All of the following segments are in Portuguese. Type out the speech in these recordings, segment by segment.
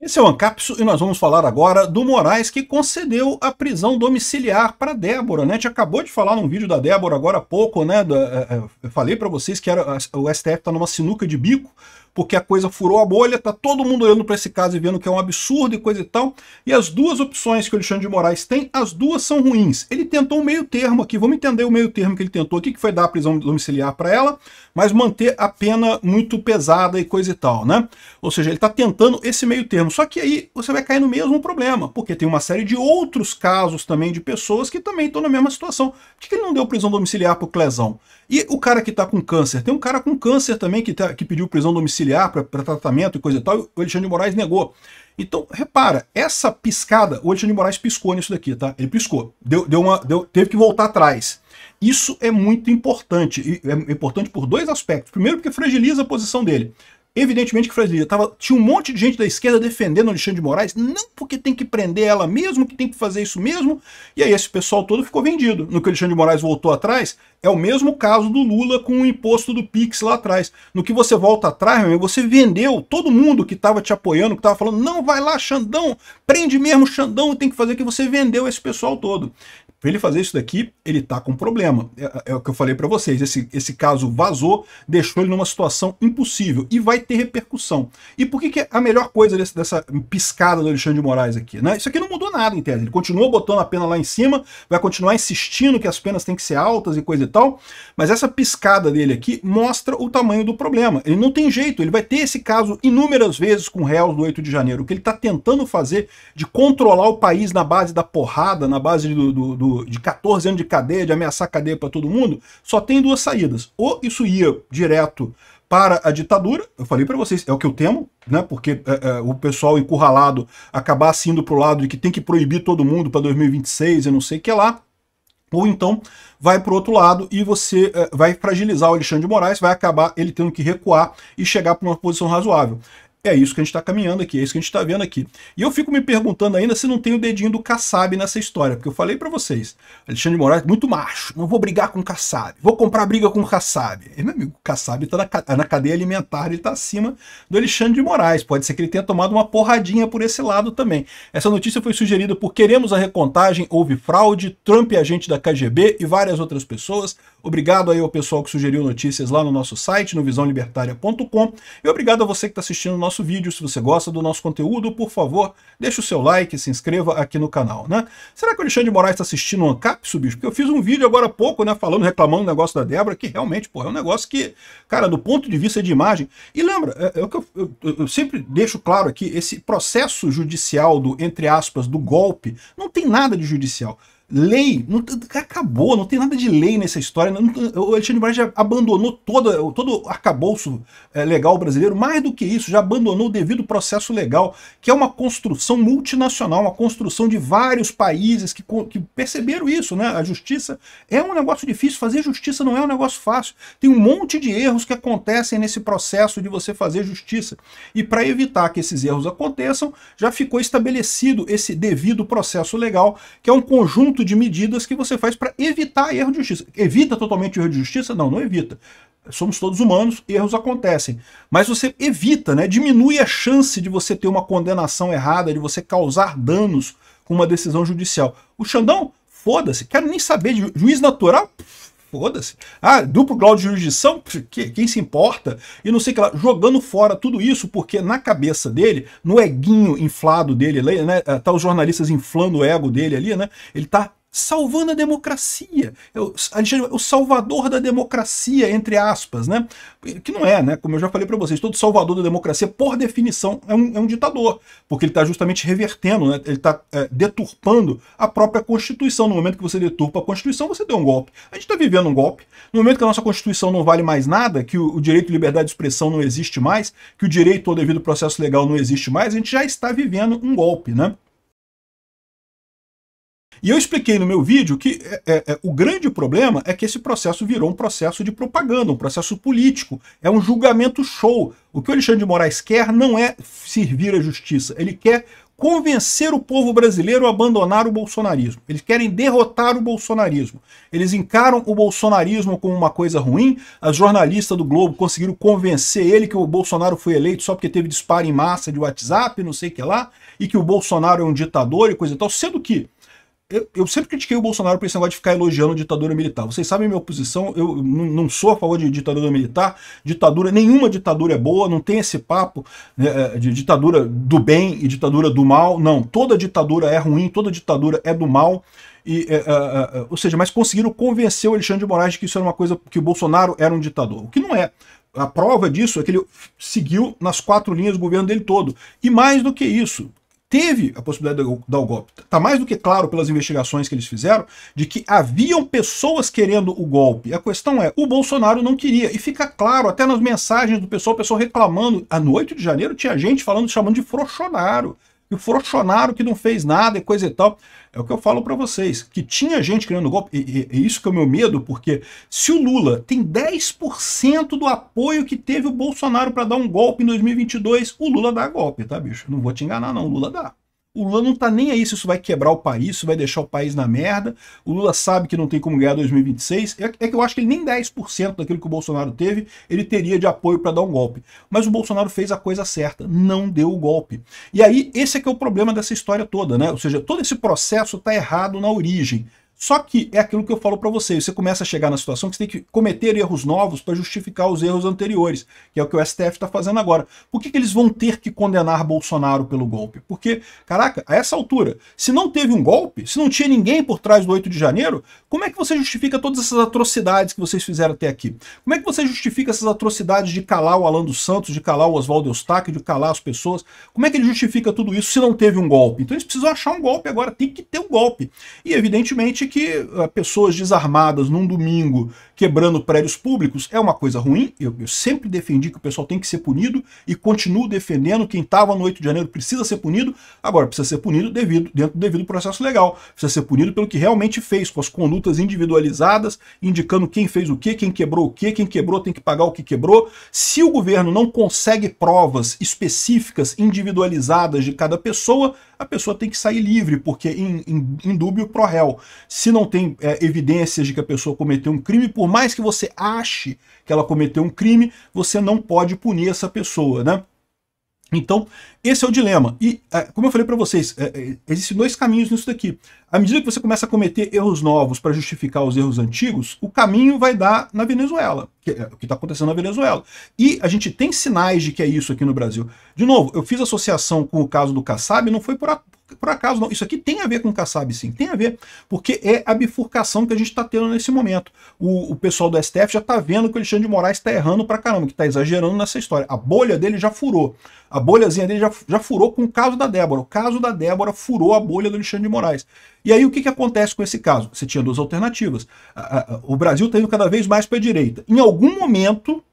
Esse é o Ancapsu e nós vamos falar agora do Moraes, que concedeu a prisão domiciliar para Débora, né? A gente acabou de falar num vídeo da Débora agora há pouco, né? Eu falei para vocês que o STF está numa sinuca de bico, porque a coisa furou a bolha, tá todo mundo olhando para esse caso e vendo que é um absurdo e coisa e tal. E as duas opções que o Alexandre de Moraes tem, as duas são ruins. Ele tentou um meio termo aqui, vamos entender o meio termo que ele tentou aqui, que foi dar a prisão domiciliar para ela, mas manter a pena muito pesada e coisa e tal, né? Ou seja, ele está tentando esse meio termo. Só que aí você vai cair no mesmo problema, porque tem uma série de outros casos também de pessoas que também estão na mesma situação. Por que ele não deu prisão domiciliar para o Clezão? E o cara que está com câncer? Tem um cara com câncer também que pediu prisão domiciliar para tratamento e coisa e tal, e o Alexandre de Moraes negou. Então, repara, essa piscada, o Alexandre de Moraes piscou nisso daqui, tá? Ele piscou, teve que voltar atrás. Isso é muito importante, e é importante por dois aspectos. Primeiro, porque fragiliza a posição dele. Evidentemente que fragiliza. Tinha um monte de gente da esquerda defendendo o Alexandre de Moraes, não porque tem que prender ela mesmo, que tem que fazer isso mesmo, e aí esse pessoal todo ficou vendido. No que o Alexandre de Moraes voltou atrás, é o mesmo caso do Lula com o imposto do Pix lá atrás. No que você volta atrás, meu amigo, você vendeu todo mundo que estava te apoiando, que estava falando, não, vai lá, Xandão, prende mesmo Xandão, tem que fazer, que você vendeu esse pessoal todo. Para ele fazer isso daqui, ele tá com problema. É o que eu falei para vocês, esse caso vazou, deixou ele numa situação impossível e vai ter repercussão. E por que é a melhor coisa dessa piscada do Alexandre de Moraes aqui? Né? Isso aqui não mudou nada, em tese. Ele continua botando a pena lá em cima, vai continuar insistindo que as penas têm que ser altas e coisa e tal, mas essa piscada dele aqui mostra o tamanho do problema. Ele não tem jeito, ele vai ter esse caso inúmeras vezes com réus do 8 de janeiro. O que ele está tentando fazer de controlar o país na base da porrada, na base de 14 anos de cadeia, de ameaçar cadeia para todo mundo, só tem duas saídas. Ou isso ia direto para a ditadura, eu falei para vocês, é o que eu temo, né? Porque o pessoal encurralado acabasse indo para o lado de que tem que proibir todo mundo para 2026 e não sei o que lá, ou então vai para o outro lado e você vai fragilizar o Alexandre de Moraes, vai acabar ele tendo que recuar e chegar para uma posição razoável. É isso que a gente está caminhando aqui, é isso que a gente está vendo aqui. E eu fico me perguntando ainda se não tem o dedinho do Kassab nessa história, porque eu falei para vocês, Alexandre de Moraes muito macho, não vou brigar com o Kassab, vou comprar briga com o Kassab. E, meu amigo, o Kassab está na cadeia alimentar, ele está acima do Alexandre de Moraes, pode ser que ele tenha tomado uma porradinha por esse lado também. Essa notícia foi sugerida por Queremos a Recontagem, Houve Fraude, Trump agente da KGB e várias outras pessoas. Obrigado aí ao pessoal que sugeriu notícias lá no nosso site, no visãolibertaria.com, e obrigado a você que está assistindo o nosso vídeo. Se você gosta do nosso conteúdo, por favor, deixe o seu like, se inscreva aqui no canal, né? Será que o Alexandre de Moraes está assistindo um Ancapsu, bicho? Porque eu fiz um vídeo agora há pouco, né, reclamando do negócio da Débora, que realmente, pô, é um negócio que, cara, do ponto de vista de imagem, e lembra, é o que eu sempre deixo claro aqui, esse processo judicial do, entre aspas, do golpe, não tem nada de judicial. Lei, acabou, não tem nada de lei nessa história. O Alexandre de Moraes já abandonou todo o arcabouço legal brasileiro, mais do que isso, já abandonou o devido processo legal, que é uma construção multinacional, uma construção de vários países que perceberam isso, né? A justiça é um negócio difícil, fazer justiça não é um negócio fácil. Tem um monte de erros que acontecem nesse processo de você fazer justiça. E para evitar que esses erros aconteçam, já ficou estabelecido esse devido processo legal, que é um conjunto de medidas que você faz para evitar erro de justiça. Evita totalmente o erro de justiça? Não, não evita. Somos todos humanos, erros acontecem. Mas você evita, né? Diminui a chance de você ter uma condenação errada, de você causar danos com uma decisão judicial. O Xandão, foda-se, quero nem saber de juiz natural, foda-se. Ah, duplo grau de jurisdição, quem se importa? E não sei o que lá, jogando fora tudo isso, porque na cabeça dele, no eguinho inflado dele, né, tá os jornalistas inflando o ego dele ali, né, ele tá salvando a democracia, o salvador da democracia, entre aspas, né? Que não é, né? Como eu já falei para vocês, todo salvador da democracia, por definição, é um ditador, porque ele está justamente revertendo, né? Ele está deturpando a própria Constituição. No momento que você deturpa a Constituição, você deu um golpe. A gente está vivendo um golpe. No momento que a nossa Constituição não vale mais nada, que o direito de liberdade de expressão não existe mais, que o direito ao devido processo legal não existe mais, a gente já está vivendo um golpe, né? E eu expliquei no meu vídeo que o grande problema é que esse processo virou um processo de propaganda, um processo político, é um julgamento show. O que o Alexandre de Moraes quer não é servir a justiça, ele quer convencer o povo brasileiro a abandonar o bolsonarismo. Eles querem derrotar o bolsonarismo. Eles encaram o bolsonarismo como uma coisa ruim. As jornalistas do Globo conseguiram convencer ele que o Bolsonaro foi eleito só porque teve disparo em massa de WhatsApp, não sei o que lá, e que o Bolsonaro é um ditador e coisa e tal, sendo que eu sempre critiquei o Bolsonaro por esse negócio de ficar elogiando ditadura militar. Vocês sabem a minha posição, eu não sou a favor de ditadura militar. Nenhuma ditadura é boa, não tem esse papo de ditadura do bem e ditadura do mal. Não, toda ditadura é ruim, toda ditadura é do mal. Ou seja, mas conseguiram convencer o Alexandre de Moraes de que isso era uma coisa, que o Bolsonaro era um ditador. O que não é. A prova disso é que ele seguiu nas 4 linhas do governo dele todo. E mais do que isso, teve a possibilidade de dar o golpe. Está mais do que claro pelas investigações que eles fizeram de que haviam pessoas querendo o golpe. A questão é, o Bolsonaro não queria. E fica claro, até nas mensagens do pessoal, o pessoal reclamando. No 8 de janeiro tinha gente chamando de frouxonário. E o frouxonário que não fez nada e coisa e tal. É o que eu falo para vocês, que tinha gente querendo golpe, e isso que é o meu medo, porque se o Lula tem 10% do apoio que teve o Bolsonaro para dar um golpe em 2022, o Lula dá golpe, tá, bicho? Não vou te enganar, não, o Lula dá. O Lula não tá nem aí se isso vai quebrar o país, se vai deixar o país na merda. O Lula sabe que não tem como ganhar 2026. É que eu acho que ele nem 10% daquilo que o Bolsonaro teve, ele teria de apoio para dar um golpe. Mas o Bolsonaro fez a coisa certa, não deu o golpe. E aí, esse é que é o problema dessa história toda, né? Ou seja, todo esse processo tá errado na origem. Só que é aquilo que eu falo para vocês, você começa a chegar na situação que você tem que cometer erros novos para justificar os erros anteriores, que é o que o STF está fazendo agora. Por que eles vão ter que condenar Bolsonaro pelo golpe? Porque, caraca, a essa altura, se não teve um golpe, se não tinha ninguém por trás do 8 de janeiro, como é que você justifica todas essas atrocidades que vocês fizeram até aqui? Como é que você justifica essas atrocidades de calar o Alan dos Santos, de calar o Oswaldo Eustáquio, de calar as pessoas? Como é que ele justifica tudo isso se não teve um golpe? Então eles precisam achar um golpe agora, tem que ter um golpe. E evidentemente que pessoas desarmadas num domingo quebrando prédios públicos é uma coisa ruim. Eu sempre defendi que o pessoal tem que ser punido e continuo defendendo. Quem estava no 8 de janeiro precisa ser punido. Agora, precisa ser punido dentro do devido processo legal. Precisa ser punido pelo que realmente fez, com as condutas individualizadas, indicando quem fez o quê, quem quebrou o quê, quem quebrou tem que pagar o que quebrou. Se o governo não consegue provas específicas, individualizadas de cada pessoa, a pessoa tem que sair livre, porque em dúbio pro réu. Se não tem evidências de que a pessoa cometeu um crime, por mais que você ache que ela cometeu um crime, você não pode punir essa pessoa, né? Então, esse é o dilema. E, como eu falei para vocês, existem 2 caminhos nisso daqui. À medida que você começa a cometer erros novos para justificar os erros antigos, o caminho vai dar na Venezuela, que é o que está acontecendo na Venezuela. E a gente tem sinais de que é isso aqui no Brasil. De novo, eu fiz associação com o caso do Kassab, não foi por acaso, não. Isso aqui tem a ver com o Kassab, sim. Tem a ver, porque é a bifurcação que a gente está tendo nesse momento. O pessoal do STF já está vendo que o Alexandre de Moraes está errando pra caramba, que está exagerando nessa história. A bolha dele já furou. A bolhazinha dele já furou com o caso da Débora. O caso da Débora furou a bolha do Alexandre de Moraes. E aí o que acontece com esse caso? Você tinha 2 alternativas. O Brasil está indo cada vez mais para a direita. Em algum momento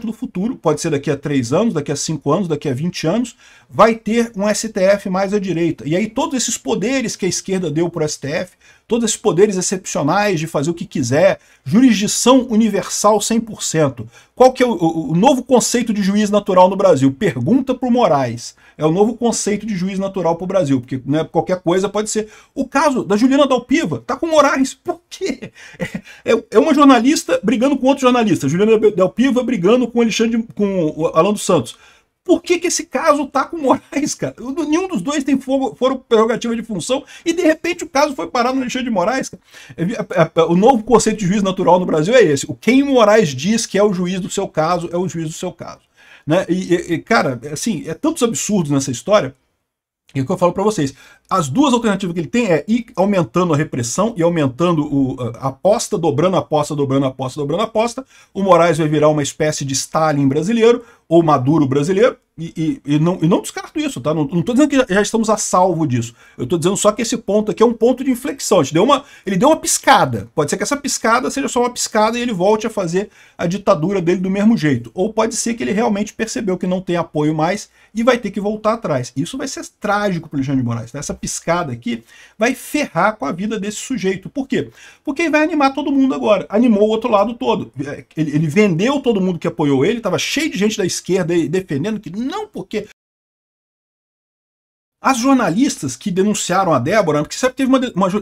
do futuro, pode ser daqui a 3 anos, daqui a 5 anos, daqui a 20 anos, vai ter um STF mais à direita. E aí todos esses poderes que a esquerda deu para o STF, todos esses poderes excepcionais de fazer o que quiser, jurisdição universal 100%. Qual que é o novo conceito de juiz natural no Brasil? Pergunta para o Moraes. É o novo conceito de juiz natural para o Brasil, porque né, qualquer coisa pode ser. O caso da Juliana Dalpiva tá com o Moraes. Por quê? É uma jornalista brigando com outro jornalista. Juliana Dalpiva brigando com o Alan dos Santos. Por que esse caso tá com o Moraes, cara? Nenhum dos dois foram prerrogativa de função e, de repente, o caso foi parar no Alexandre de Moraes. O novo conceito de juiz natural no Brasil é esse. Quem o Moraes diz que é o juiz do seu caso, é o juiz do seu caso. Né? Cara, assim, é tantos absurdos nessa história. E o que eu falo para vocês, as 2 alternativas que ele tem é ir aumentando a repressão e aumentando a aposta, dobrando a aposta, dobrando a aposta, dobrando a aposta. O Moraes vai virar uma espécie de Stalin brasileiro, ou Maduro brasileiro, e não descarto isso, tá? Não estou dizendo que já estamos a salvo disso. Eu estou dizendo só que esse ponto aqui é um ponto de inflexão. Ele deu uma piscada. Pode ser que essa piscada seja só uma piscada e ele volte a fazer a ditadura dele do mesmo jeito. Ou pode ser que ele realmente percebeu que não tem apoio mais e vai ter que voltar atrás. Isso vai ser trágico para o Alexandre de Moraes. Tá? Essa piscada aqui vai ferrar com a vida desse sujeito. Por quê? Porque ele vai animar todo mundo agora. Animou o outro lado todo. Ele vendeu todo mundo que apoiou ele, estava cheio de gente da esquerda aí defendendo que não, porque As jornalistas que denunciaram a Débora, porque sempre teve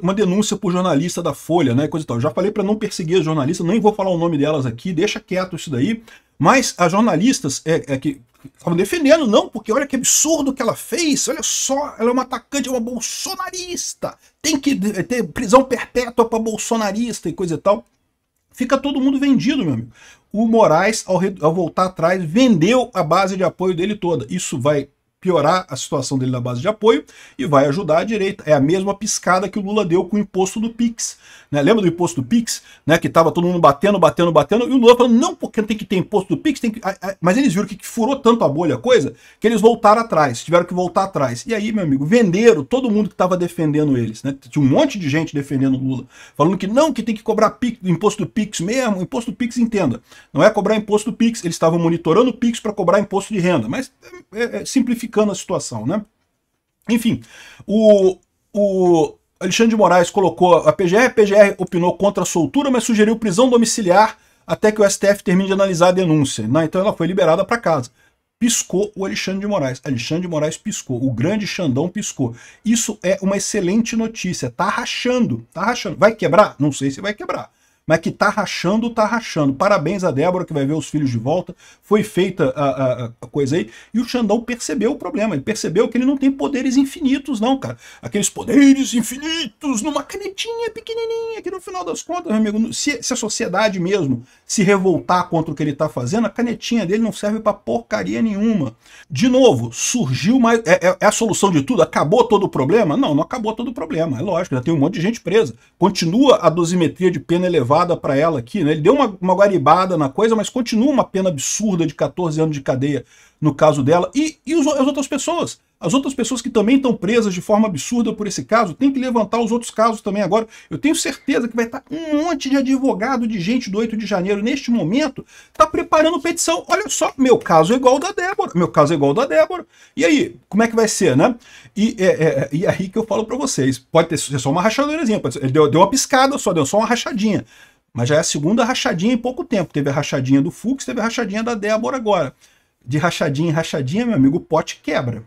uma denúncia por jornalista da Folha, né, coisa e tal. Eu já falei para não perseguir as jornalistas, nem vou falar o nome delas aqui, deixa quieto isso daí. Mas as jornalistas que estavam defendendo, não, porque olha que absurdo que ela fez, olha só, ela é uma atacante, é uma bolsonarista, tem que ter prisão perpétua para bolsonarista e coisa e tal. Fica todo mundo vendido, meu amigo. O Moraes, ao voltar atrás, vendeu a base de apoio dele toda. Isso vai piorar a situação dele na base de apoio e vai ajudar a direita. É a mesma piscada que o Lula deu com o imposto do Pix. Né? Lembra do imposto do Pix? Né? Que estava todo mundo batendo, e o Lula falando, não, porque tem que ter imposto do Pix, tem que... Mas eles viram que furou tanto a bolha a coisa, que eles voltaram atrás, tiveram que voltar atrás. E aí, meu amigo, venderam todo mundo que estava defendendo eles. Né? Tinha um monte de gente defendendo o Lula, falando que não, que tem que cobrar imposto do Pix mesmo. Imposto do Pix, entenda, não é cobrar imposto do Pix, eles estavam monitorando o Pix para cobrar imposto de renda, mas simplificando a situação, né? Enfim, o Alexandre de Moraes colocou a PGR opinou contra a soltura, mas sugeriu prisão domiciliar até que o STF termine de analisar a denúncia. Né? Então ela foi liberada para casa. Piscou o Alexandre de Moraes. Alexandre de Moraes piscou. O grande Xandão piscou. Isso é uma excelente notícia. Tá rachando, tá rachando. Vai quebrar? Não sei se vai quebrar. Mas que tá rachando, tá rachando. Parabéns a Débora, que vai ver os filhos de volta. Foi feita a coisa aí. E o Xandão percebeu o problema. Ele percebeu que ele não tem poderes infinitos, não, cara. Aqueles poderes infinitos numa canetinha pequenininha, que no final das contas, meu amigo, se a sociedade mesmo se revoltar contra o que ele tá fazendo, a canetinha dele não serve pra porcaria nenhuma. De novo, surgiu mais... É a solução de tudo? Acabou todo o problema? Não, não acabou todo o problema. É lógico, já tem um monte de gente presa. Continua a dosimetria de pena elevada para ela aqui, né? Ele deu uma guaribada na coisa, mas continua uma pena absurda de 14 anos de cadeia no caso dela. E as outras pessoas? As outras pessoas que também estão presas de forma absurda por esse caso, tem que levantar os outros casos também agora. Eu tenho certeza que vai estar um monte de advogado, de gente do 8 de janeiro, neste momento, tá preparando petição. Olha só, meu caso é igual ao da Débora. Meu caso é igual ao da Débora. E aí, como é que vai ser, né? E aí que eu falo para vocês. Pode ser só uma rachadorazinha. Ele deu uma piscada só, deu só uma rachadinha. Mas já é a segunda rachadinha em pouco tempo. Teve a rachadinha do Fux, teve a rachadinha da Débora agora. De rachadinha em rachadinha, meu amigo, o pote quebra.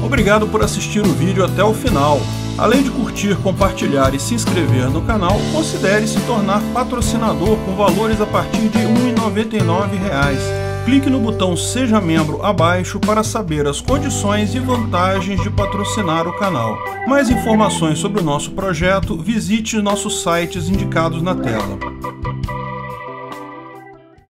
Obrigado por assistir o vídeo até o final. Além de curtir, compartilhar e se inscrever no canal, considere se tornar patrocinador com valores a partir de R$ 1,99. Clique no botão Seja Membro abaixo para saber as condições e vantagens de patrocinar o canal. Mais informações sobre o nosso projeto, visite nossos sites indicados na tela.